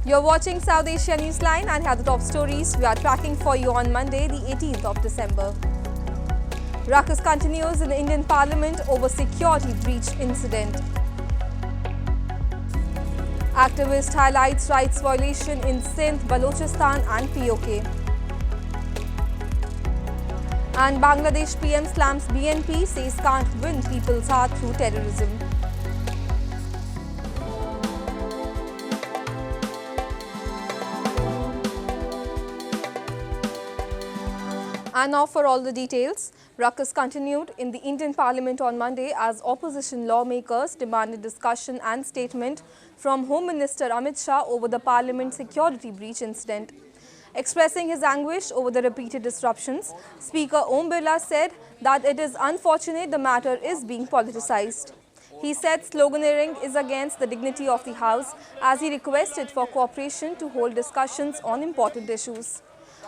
You're watching South Asia Newsline and here are the top stories we are tracking for you on Monday, the 18th of December. Ruckus continues in the Indian Parliament over security breach incident. Activist highlights rights violation in Sindh, Balochistan and PoK. And Bangladesh PM slams BNP, says can't win people's heart through terrorism. And now for all the details. Ruckus continued in the Indian Parliament on Monday as opposition lawmakers demanded discussion and statement from Home Minister Amit Shah over the Parliament security breach incident. Expressing his anguish over the repeated disruptions, Speaker Om Birla said that it is unfortunate the matter is being politicized. He said sloganeering is against the dignity of the House as he requested for cooperation to hold discussions on important issues.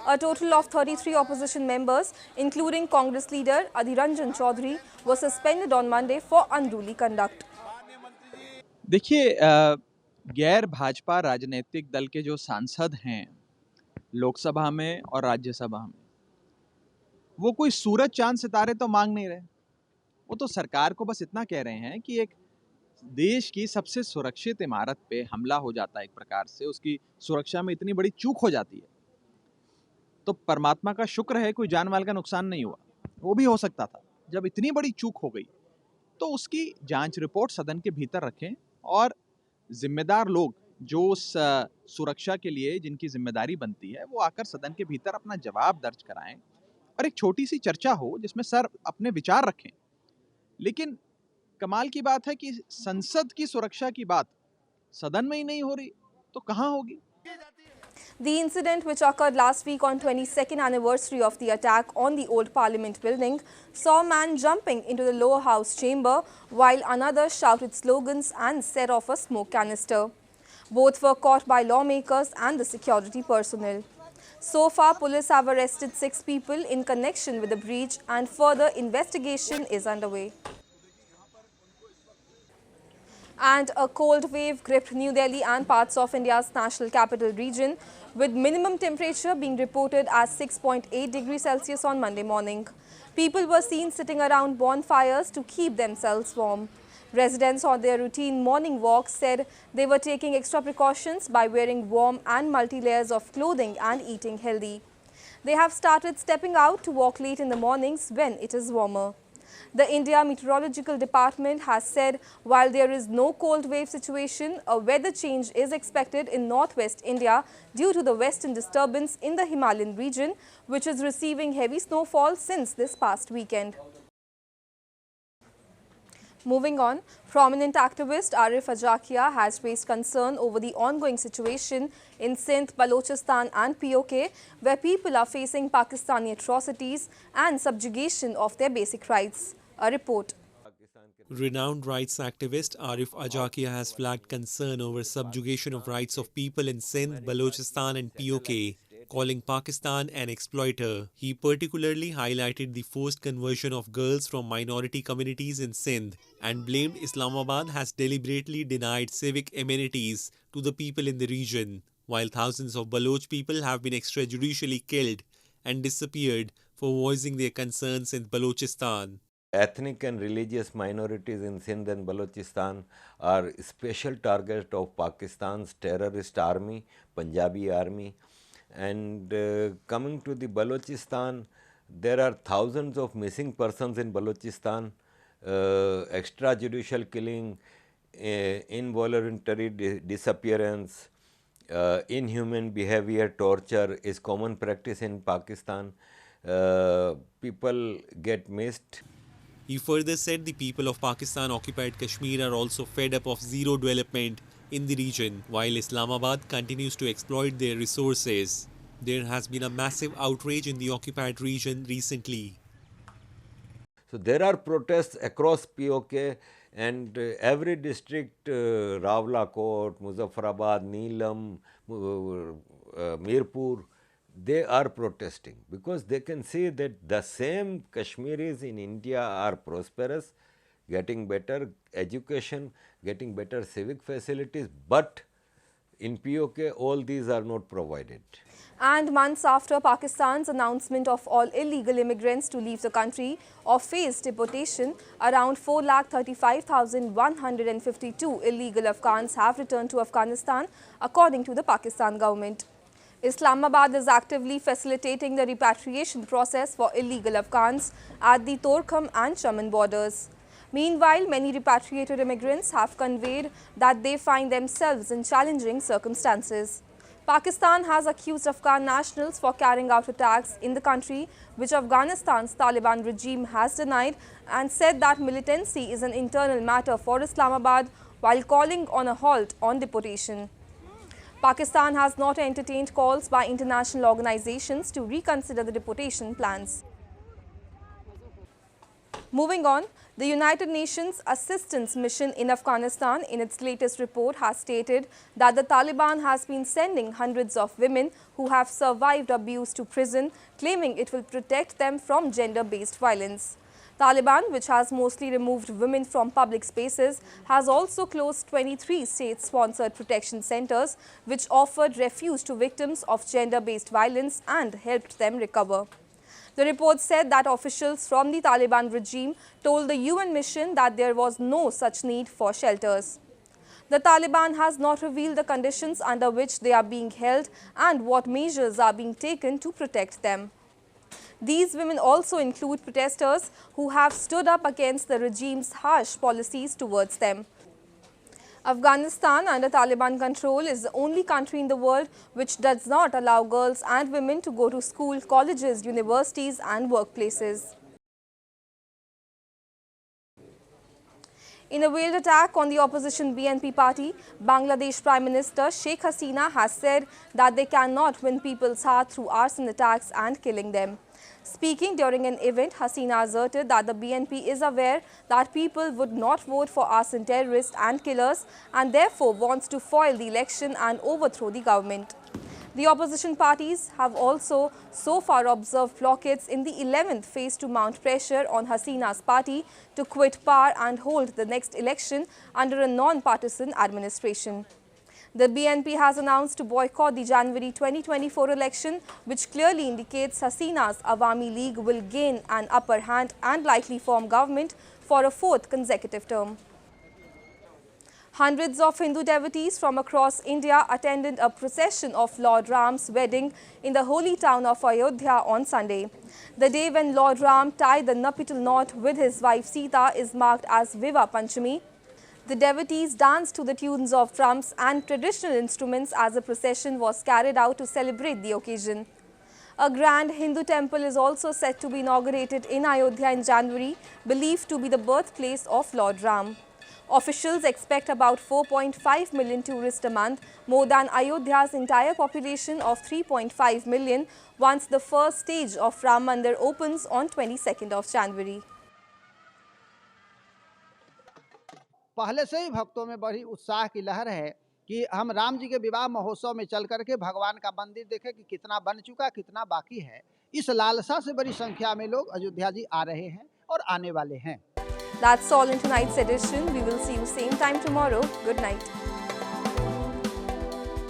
A total of 33 opposition members, including Congress leader Adhir Ranjan Chaudhary, were suspended on Monday for unruly conduct. देखिए, गैर भाजपा राजनीतिक दल के जो सांसद हैं लोकसभा में और राज्यसभा में, वो कोई सूरज चांद सितारे तो मांग नहीं रहे। वो तो सरकार को बस इतना कह रहे हैं कि एक देश की सबसे सुरक्षित इमारत पे हमला हो जाता है, एक प्रकार से उसकी सुरक्षा में इतनी बड़ी चूक हो जाती है, तो परमात्मा का शुक्र है कोई जान माल का नुकसान नहीं हुआ। वो भी हो सकता था। जब इतनी बड़ी चूक हो गई तो उसकी जांच रिपोर्ट सदन के भीतर रखें और जिम्मेदार लोग जो उस सुरक्षा के लिए जिनकी जिम्मेदारी बनती है वो आकर सदन के भीतर अपना जवाब दर्ज कराएं और एक छोटी सी चर्चा हो जिसमें सर अपने विचार रखें। लेकिन कमाल की बात है कि संसद की सुरक्षा की बात सदन में ही नहीं हो रही तो कहां होगी। The incident, which occurred last week on 22nd anniversary of the attack on the old Parliament building, saw a man jumping into the lower house chamber while another shouted slogans and set off a smoke canister. Both were caught by lawmakers and the security personnel. So far, police have arrested 6 people in connection with the breach and further investigation is underway. And a cold wave gripped New Delhi and parts of India's national capital region, with minimum temperature being reported as 6.8 degrees Celsius on Monday morning. People were seen sitting around bonfires to keep themselves warm. Residents on their routine morning walk said they were taking extra precautions by wearing warm and multi-layers of clothing and eating healthy. They have started stepping out to walk late in the mornings when it is warmer. The India Meteorological Department has said while there is no cold wave situation, a weather change is expected in northwest India due to the western disturbance in the Himalayan region, which is receiving heavy snowfall since this past weekend. Moving on, prominent activist Arif Aajakia has raised concern over the ongoing situation in Sindh, Balochistan and PoK, where people are facing Pakistani atrocities and subjugation of their basic rights. A report. Renowned rights activist Arif Aajakia has flagged concern over subjugation of rights of people in Sindh, Balochistan and PoK, calling Pakistan an exploiter. He particularly highlighted the forced conversion of girls from minority communities in Sindh and blamed Islamabad has deliberately denied civic amenities to the people in the region, while thousands of Baloch people have been extrajudicially killed and disappeared for voicing their concerns in Balochistan. Ethnic and religious minorities in Sindh and Balochistan are special target of Pakistan's terrorist army, Punjabi army. And coming to the Balochistan, there are thousands of missing persons in Balochistan, extrajudicial killing, involuntary disappearance, inhuman behavior, torture is common practice in Pakistan. People get missed. He further said the people of Pakistan-occupied Kashmir are also fed up of zero development in the region, while Islamabad continues to exploit their resources. There has been a massive outrage in the occupied region recently. So there are protests across PoK and every district, Rawalakot, Muzaffarabad, Neelam, Mirpur, they are protesting because they can see that the same Kashmiris in India are prosperous, getting better education, getting better civic facilities, but In PoK, all these are not provided. And months after Pakistan's announcement of all illegal immigrants to leave the country or face deportation, around 4,35,152 illegal Afghans have returned to Afghanistan, according to the Pakistan government. Islamabad is actively facilitating the repatriation process for illegal Afghans at the Torkham and Chaman borders. Meanwhile, many repatriated immigrants have conveyed that they find themselves in challenging circumstances. Pakistan has accused Afghan nationals for carrying out attacks in the country, which Afghanistan's Taliban regime has denied and said that militancy is an internal matter for Islamabad, while calling on a halt on deportation. Pakistan has not entertained calls by international organizations to reconsider the deportation plans. Moving on, the United Nations Assistance Mission in Afghanistan in its latest report has stated that the Taliban has been sending hundreds of women who have survived abuse to prison, claiming it will protect them from gender-based violence. Taliban, which has mostly removed women from public spaces, has also closed 23 state-sponsored protection centers, which offered refuge to victims of gender-based violence and helped them recover. The report said that officials from the Taliban regime told the UN mission that there was no such need for shelters. The Taliban has not revealed the conditions under which they are being held and what measures are being taken to protect them. These women also include protesters who have stood up against the regime's harsh policies towards them. Afghanistan, under Taliban control, is the only country in the world which does not allow girls and women to go to school, colleges, universities and workplaces. In a veiled attack on the opposition BNP party, Bangladesh Prime Minister Sheikh Hasina has said that they cannot win people's heart through arson attacks and killing them. Speaking during an event, Hasina asserted that the BNP is aware that people would not vote for arson terrorists and killers and therefore wants to foil the election and overthrow the government. The opposition parties have also so far observed blockades in the 11th phase to mount pressure on Hasina's party to quit power and hold the next election under a non-partisan administration. The BNP has announced to boycott the January 2024 election, which clearly indicates Hasina's Awami League will gain an upper hand and likely form government for a fourth consecutive term. Hundreds of Hindu devotees from across India attended a procession of Lord Ram's wedding in the holy town of Ayodhya on Sunday. The day when Lord Ram tied the nuptial knot with his wife Sita is marked as Viva Panchami. The devotees danced to the tunes of drums and traditional instruments as the procession was carried out to celebrate the occasion. A grand Hindu temple is also set to be inaugurated in Ayodhya in January, believed to be the birthplace of Lord Ram. Officials expect about 4.5 million tourists a month, more than Ayodhya's entire population of 3.5 million, once the first stage of Ram Mandir opens on 22nd of January. पहले से ही भक्तों में बड़ी उत्साह की लहर है कि हम राम जी के विवाह महोत्सव में चल करके भगवान का मंदिर देखें कि कितना बन चुका, कितना बाकी है। इस लालसा से बड़ी संख्या में लोग अयोध्या जी आ रहे हैं और आने वाले हैं। That's all in tonight's edition. We will see you same time tomorrow. Good night.